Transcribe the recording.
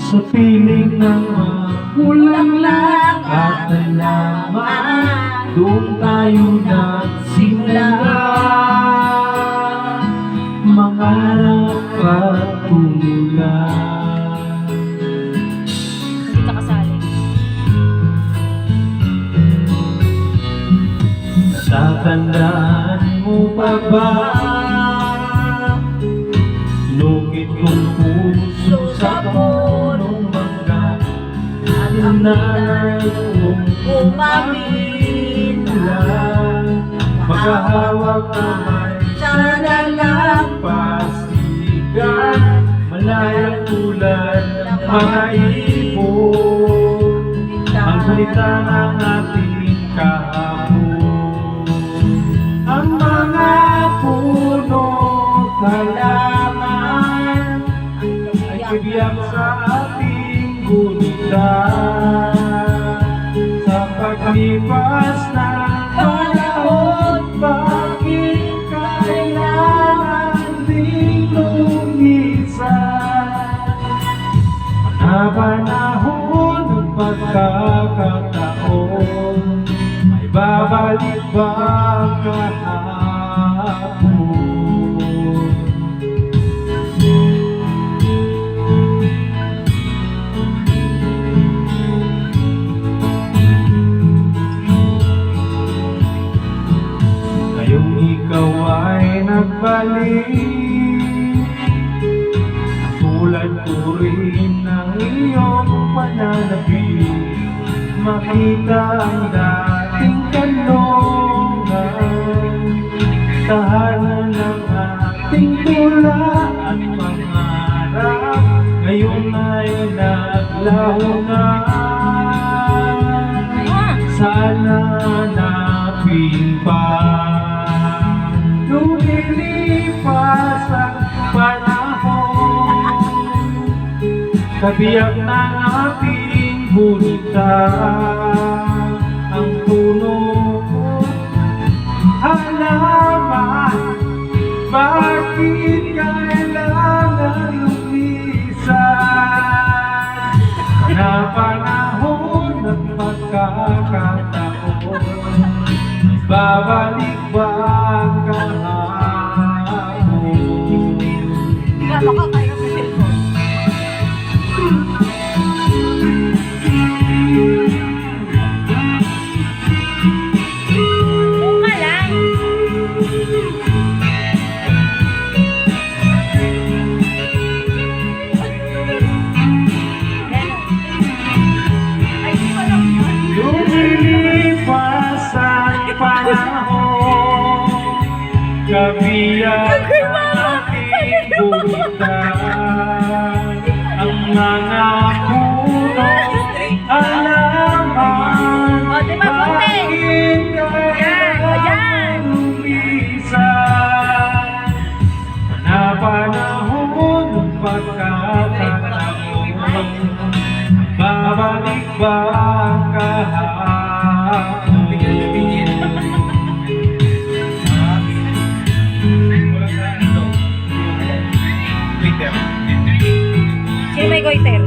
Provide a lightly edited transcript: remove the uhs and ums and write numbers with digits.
sa piling ng magulang lang at nalaman, doon tayo nagsimula. Mangarap at umulan. Hindi ka kasali. Natatandaan mo pa ba? Lugit kong puso sa punong mangga, at ang nanay kong umamila. Magkahawak kamay sa dalampasigan, malayang ulan ng mga ibon, ang salita ng ating kahapon. Ang mga puno halaman ay kabiyak sa ating gunitan. Sa paglipas ng panahon, bakit kailangan din lumisan? Panahon ng pagkakataon, may babalik ba kahapon? Ngayong ikaw ay nagbalik, tulad ko rin ng iyong pananabik, makita ang dating kanlungan, tahanan ng ating tula at pangarap, ngayon ay naglaho na. Sana hanapin pa. Lumilipas ang panahon, kabiyak ng ating gunitan, ang puno halaman, bakit kailangan lumisan? Panahon at pagkakataon, babalik ba ang kahapon? Gano'n ka kayo sa cellphone? Buka lang. Lumilipas ang panahon, kabiyak ang ating gunitan, ang mga puno halaman, bakit kailangan lumisan? Panahon ng pagkakataon, babalik ba ang kahapon? Sino may goiter?